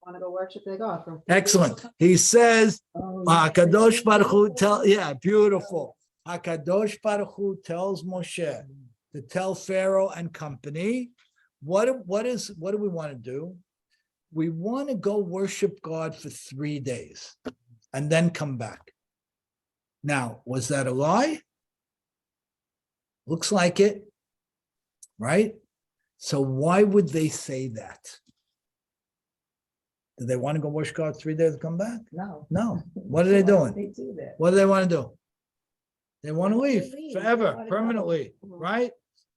Want to go worship their God. Excellent. He says, HaKadosh Baruch Hu beautiful. HaKadosh Baruch Hu tells Moshe to tell Pharaoh and company, what do we want to do? We want to go worship God for 3 days and then come back. Now, was that a lie? Looks like it, right? So why would they say that? Do they want to go worship God 3 days and come back? No. No. What are they doing? They do that. What do they want to do? They want to want to leave leave. forever, They want to go. permanently, right?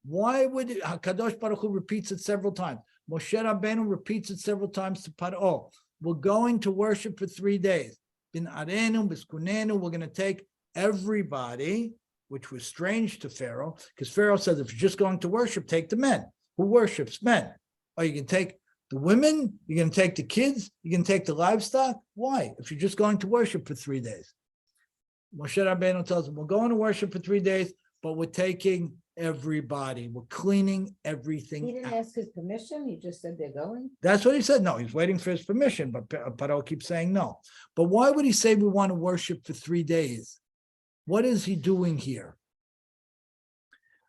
Why would Kadosh Baruch Hu repeats it several times? Moshe Rabbeinu repeats it several times to Paro. We're going to worship for 3 days. Bin Arenu, Biskunenu, we're going to take everybody, which was strange to Pharaoh, because Pharaoh says, if you're just going to worship, take the men. Who worships men? Or you can take the women, you're going to take the kids, you can take the livestock. Why? If you're just going to worship for 3 days. Moshe Rabbeinu tells them, we're going to worship for 3 days, but we're taking everybody. We're cleaning everything He didn't out. ask his permission. He just said they're going. That's what he said. No, he's waiting for his permission, but Paro keeps saying no. But why would he say we want to worship for 3 days? What is he doing here?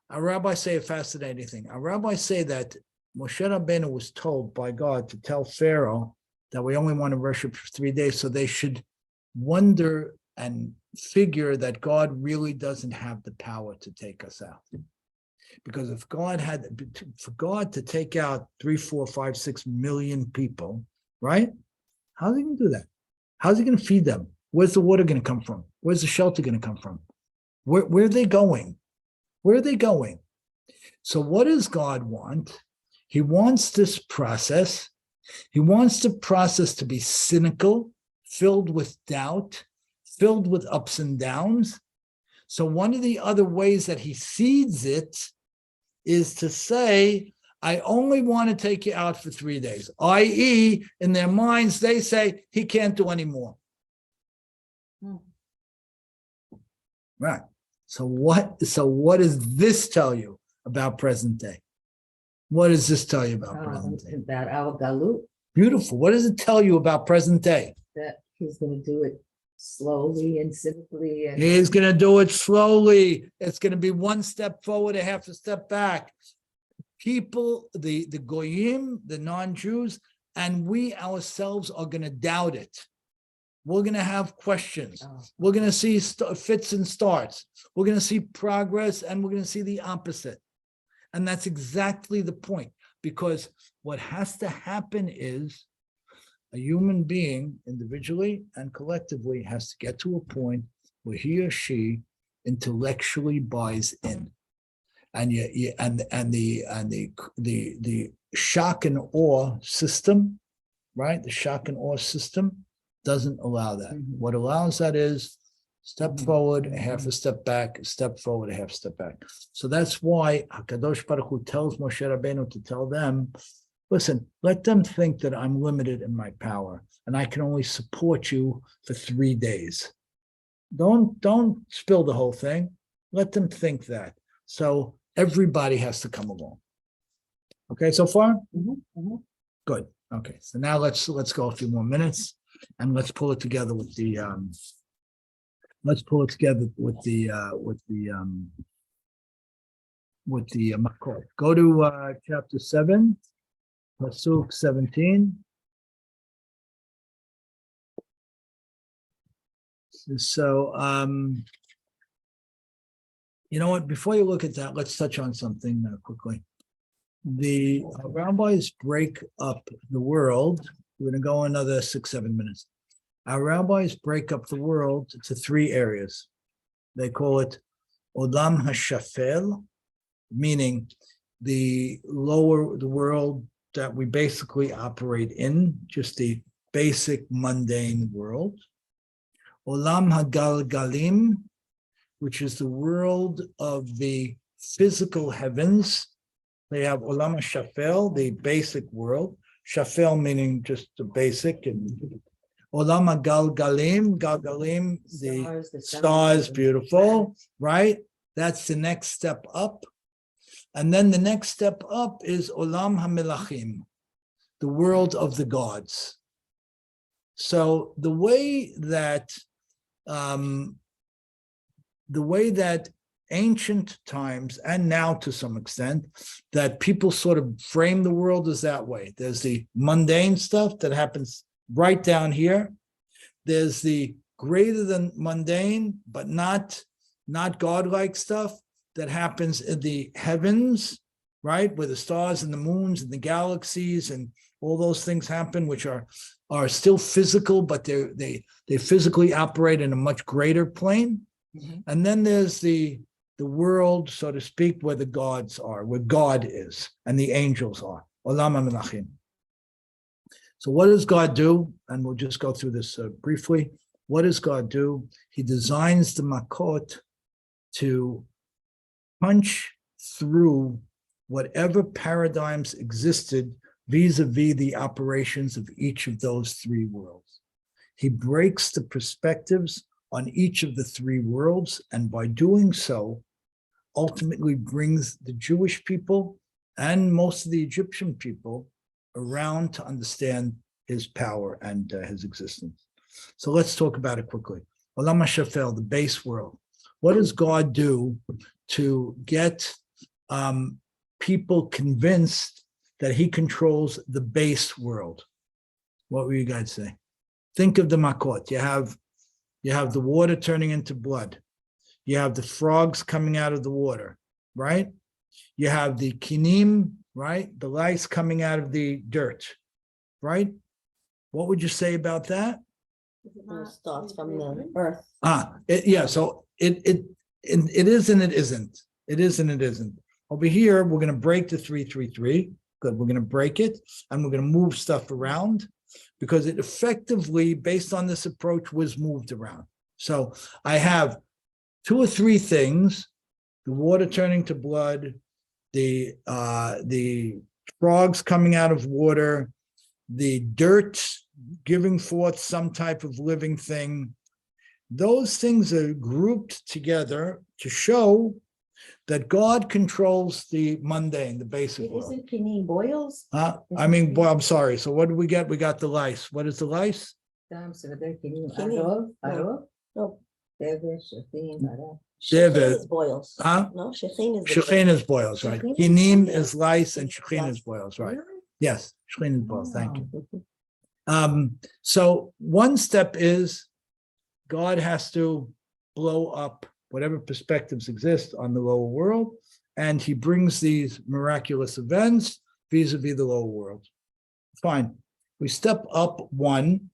Our rabbis say a fascinating thing. Our rabbis say that Moshe Rabbeinu was told by God to tell Pharaoh that we only want to worship for 3 days, so they should wonder and figure that God really doesn't have the power to take us out. Because if God had, for God to take out 3, 4, 5, 6 million people, right? How's he going to do that? How's he going to feed them? Where's the water going to come from? Where's the shelter going to come from? Where are they going? Where are they going? So what does God want? He wants this process. He wants the process to be cynical, filled with doubt, filled with ups and downs, So one of the other ways that he seeds it is to say, I only want to take you out for 3 days, i.e., in their minds, they say he can't do any more. Right. So what does this tell you about present day? What does this tell you about present day? About our galut, Beautiful. What does it tell you about present day? that he's gonna do it slowly and simply and. He's going to do it slowly. It's going to be one step forward, a half a step back. People, the goyim, the non-Jews, and we ourselves are going to doubt it. We're going to have questions. Oh. We're going to see fits and starts. We're going to see progress, and we're going to see the opposite. And that's exactly the point, because what has to happen is a human being, individually and collectively, has to get to a point where he or she intellectually buys in. And the shock and awe system, right? The shock and awe system doesn't allow that. Mhm. What allows that is step forward, a half a step back, step forward, a half step back. So that's why HaKadosh Baruch Hu tells Moshe Rabbeinu to tell them, listen, let them think that I'm limited in my power and I can only support you for 3 days. Don't spill the whole thing. Let them think that. So everybody has to come along. Okay, so far? Good. Okay, so now let's go a few more minutes and let's pull it together with the Makot. Go to chapter 7, Pasuk 17. So you know what? Before you look at that, let's touch on something quickly. The rabbis break up the world. We're going to go another 6-7 minutes. Our rabbis break up the world to 3 areas. They call it Olam HaShafel, meaning the world that we basically operate in, just the basic mundane world. Olam HaGalgalim, which is the world of the physical heavens. They have Olam HaShafel, the basic world. Shafel meaning just the basic, and Olam HaGalgalim, Galgalim, the stars, beautiful, right? That's the next step up. And then the next step up is Olam HaMelachim, the world of the gods. So the way that ancient times, and now to some extent, that people sort of frame the world is that way. There's the mundane stuff that happens right down here. There's the greater than mundane, but not godlike stuff that happens in the heavens, right? Where the stars and the moons and the galaxies and all those things happen, which are still physical, but they physically operate in a much greater plane. Mm-hmm. And then there's the world, so to speak, where the gods are, where God is, and the angels are. Olam HaMelachim. So what does God do? And we'll just go through this briefly. What does God do? He designs the Makot to punch through whatever paradigms existed vis-a-vis the operations of each of those 3 worlds. He breaks the perspectives on each of the 3 worlds, and by doing so, ultimately brings the Jewish people and most of the Egyptian people around to understand his power and his existence. So let's talk about it quickly. Olam HaShafel, the base world. What does God do to get people convinced that he controls the base world? What will you guys say? Think of the Makot. You have the water turning into blood. You have the frogs coming out of the water, right? You have the kinim, right? The lice coming out of the dirt, right? What would you say about that? It starts from the earth. So it is and it isn't. It is and it isn't. Over here, we're going to break the 333. Good. We're going to break it and we're going to move stuff around because it effectively, based on this approach, was moved around. So I have two or three things, the water turning to blood, the frogs coming out of water, the dirt giving forth some type of living thing. Those things are grouped together to show that God controls the mundane, the basic world. Isn't Kenim boils? Boy, I'm sorry. So what do we get? We got the lice. What is the lice? Arov, No, Deve, Shafim, Arov. Deve. Shechin is boils. Huh? No, Shechin is. the Shechin is boils, right? Shechin is- Kinim is lice and Shechin Yes. is boils, right? Really? Yes, Shechin is boils. Thank you. Oh. So one step is God has to blow up whatever perspectives exist on the lower world, and he brings these miraculous events vis-a-vis the lower world. Fine. We step up one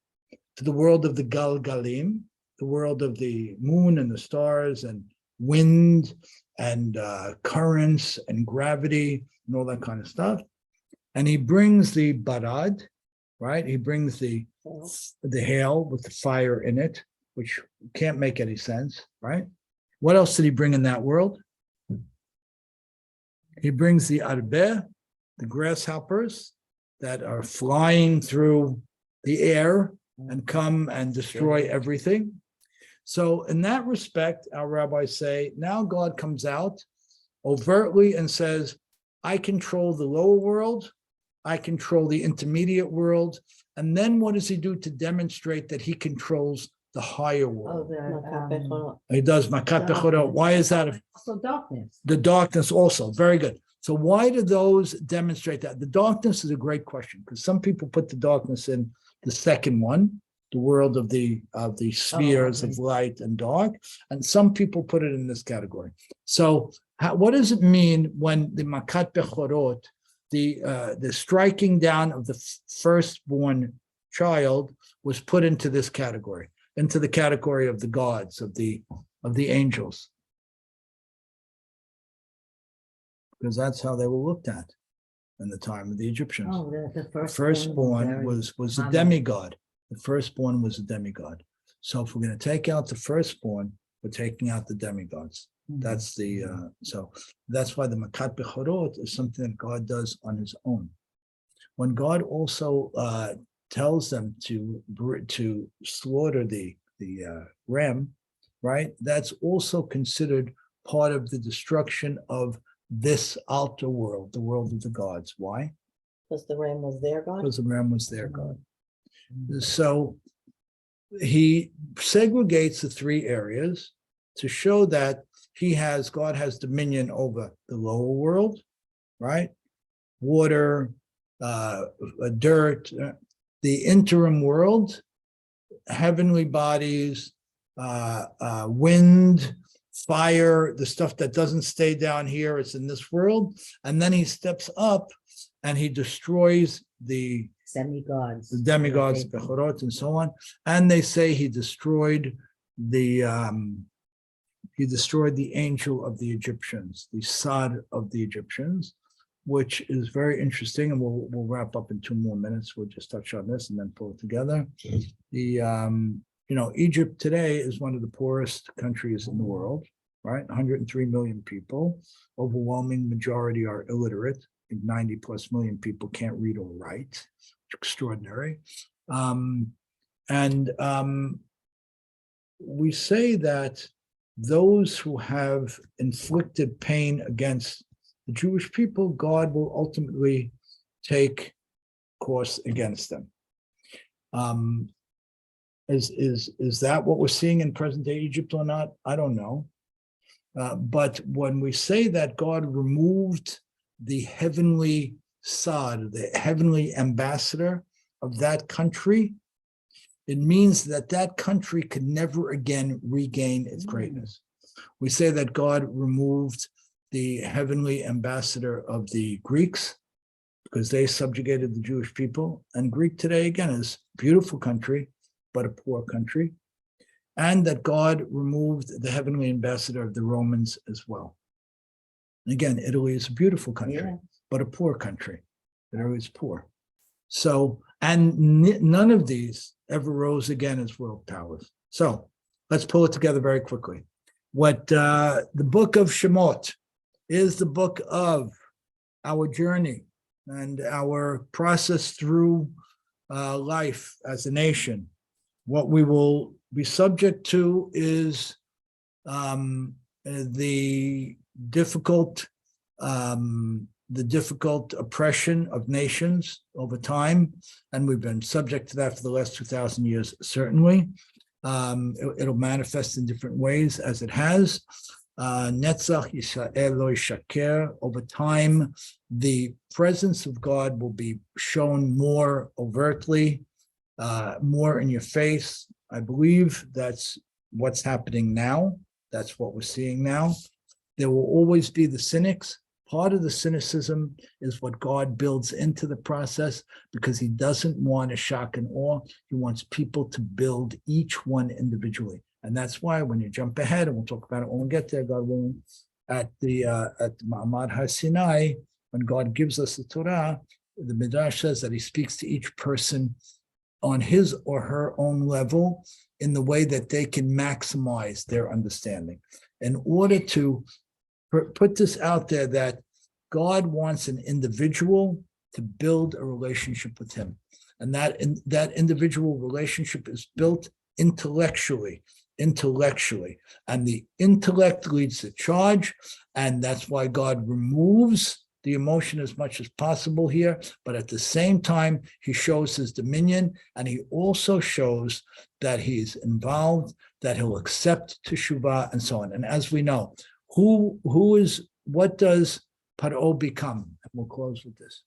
to the world of the Galgalim, the world of the moon and the stars and wind and currents and gravity and all that kind of stuff. And he brings the Barad, right? He brings the hail with the fire in it, which can't make any sense, right? What else did he bring in that world? He brings the Arbe, the grasshoppers that are flying through the air and come and destroy everything. So in that respect, our rabbis say, now God comes out overtly and says, I control the lower world, I control the intermediate world. And then what does he do to demonstrate that he controls the higher Oh, world? the, He does Makat Bechorot. Why is that? also darkness. The darkness also, very good. So why do those demonstrate that? The darkness is a great question, because some people put the darkness in the second one, the world of the spheres okay. of light and dark, and some people put it in this category. So what does it mean when the Makat Bechorot, the striking down of the firstborn child, was put into this category, into the category of the gods, of the angels? Because that's how they were looked at in the time of the Egyptians. Oh, the The firstborn firstborn was a prominent. demigod. The firstborn was a demigod. So if we're going to take out the firstborn, we're taking out the demigods. That's the so that's why the Makat Bechorot is something that God does on his own. When God also tells them to slaughter the ram, right? That's also considered part of the destruction of this outer world, the world of the gods. Why? Because the ram was their God. Because the ram was their God. So he segregates the three areas to show that God has dominion over the lower world, right? Water, dirt, the interim world, heavenly bodies, wind, fire, the stuff that doesn't stay down here, it's in this world. And then he steps up and he destroys the Demigods. demigods, Bechorot, and so on. And they say he destroyed the angel of the Egyptians, the Sad of the Egyptians, which is very interesting. And we'll wrap up in 2 more minutes. We'll just touch on this and then pull it together. Egypt today is one of the poorest countries in the world, right? 103 million people. Overwhelming majority are illiterate. I think 90 plus million people can't read or write. Extraordinary. We say that those who have inflicted pain against the Jewish people, God will ultimately take course against them. Is that what we're seeing in present day Egypt or not? I don't know. But when we say that God removed the heavenly Sad, the heavenly ambassador of that country, it means that that country could never again regain its greatness. We say that God removed the heavenly ambassador of the Greeks because they subjugated the Jewish people. And Greek today, again, is a beautiful country, but a poor country. And that God removed the heavenly ambassador of the Romans as well. And again, Italy is a beautiful country, but a poor country. They're always poor. So, and none of these ever rose again as world powers. So let's pull it together very quickly. the book of Shemot is the book of our journey and our process through life as a nation. What we will be subject to is the difficult oppression of nations over time, and we've been subject to that for the last 2,000 years, certainly. It'll manifest in different ways as it has. Netzach Yisrael lo yishaker. Over time, the presence of God will be shown more overtly, more in your face. I believe that's what's happening now. That's what we're seeing now. There will always be the cynics. Part of the cynicism is what God builds into the process, because he doesn't want a shock and awe. He wants people to build each one individually. And that's why when you jump ahead, and we'll talk about it when we get there, God willing, at Ma'amad Har Sinai, when God gives us the Torah, the Midrash says that he speaks to each person on his or her own level in the way that they can maximize their understanding. In order to put this out there, that God wants an individual to build a relationship with him. And that individual relationship is built intellectually. And the intellect leads to charge. And that's why God removes the emotion as much as possible here. But at the same time, he shows his dominion, and he also shows that he's involved, that he'll accept teshuvah and so on. And as we know, what does Paro become? And we'll close with this.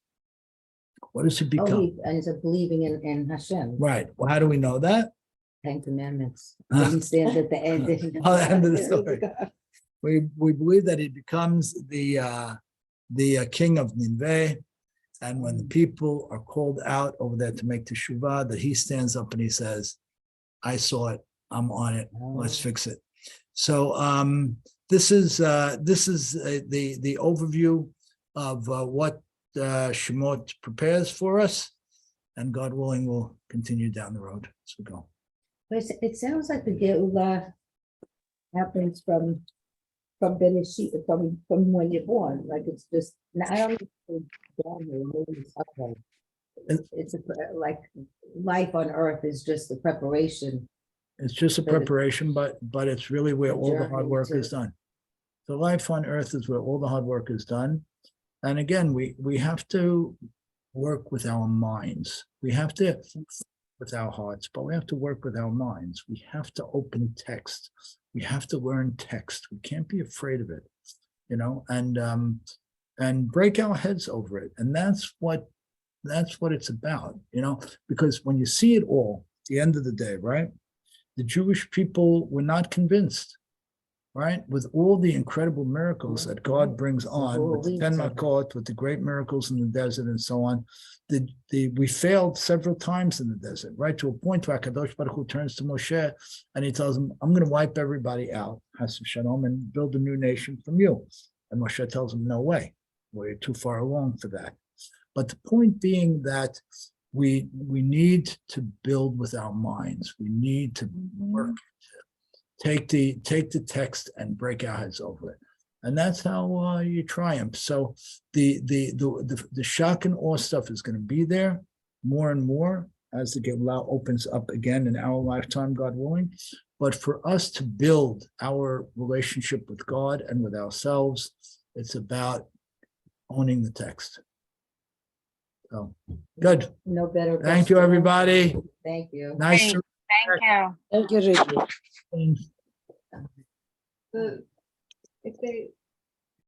What does he become? And he's believing in Hashem. Right. Well, how do we know that? 10 Commandments. He stands at the end. Oh, the end of the story. We believe that he becomes the king of Nineveh, and when the people are called out over there to make teshuvah, that he stands up and he says, "I saw it. I'm on it. Let's fix it." So this is the overview of what Shemot prepares for us, and God willing, we'll continue down the road as we go. But it sounds like the Geulah happens from Bereshit, from when you're born. Like it's just, I don't know, it's like life on earth is just a preparation. It's just a preparation, but it's really where all the hard work is done. So life on earth is where all the hard work is done. And again, we have to work with our minds. We have to with our hearts, but we have to work with our minds. We have to open text. We have to learn text. We can't be afraid of it, and break our heads over it. And that's what it's about, because when you see it all, at the end of the day, right? The Jewish people were not convinced, right? With all the incredible miracles that God brings on, with the 10 Makot, with the great miracles in the desert and so on, we failed several times in the desert, right? To a point where Kadosh Baruch Hu turns to Moshe and he tells him, "I'm going to wipe everybody out, Hashem Shalom, and build a new nation from you." And Moshe tells him, "No way, we're too far along for that." But the point being that we need to build with our minds. We need to work, take the text and break our heads over it. And that's how you triumph. So the shock and awe stuff is going to be there more and more as the Geulah opens up again in our lifetime, God willing. But for us to build our relationship with God and with ourselves, it's about owning the text. So good. No better. Thank you, everybody. Thank you. Nice. Great. Thank you. Thank you, Ricky. If they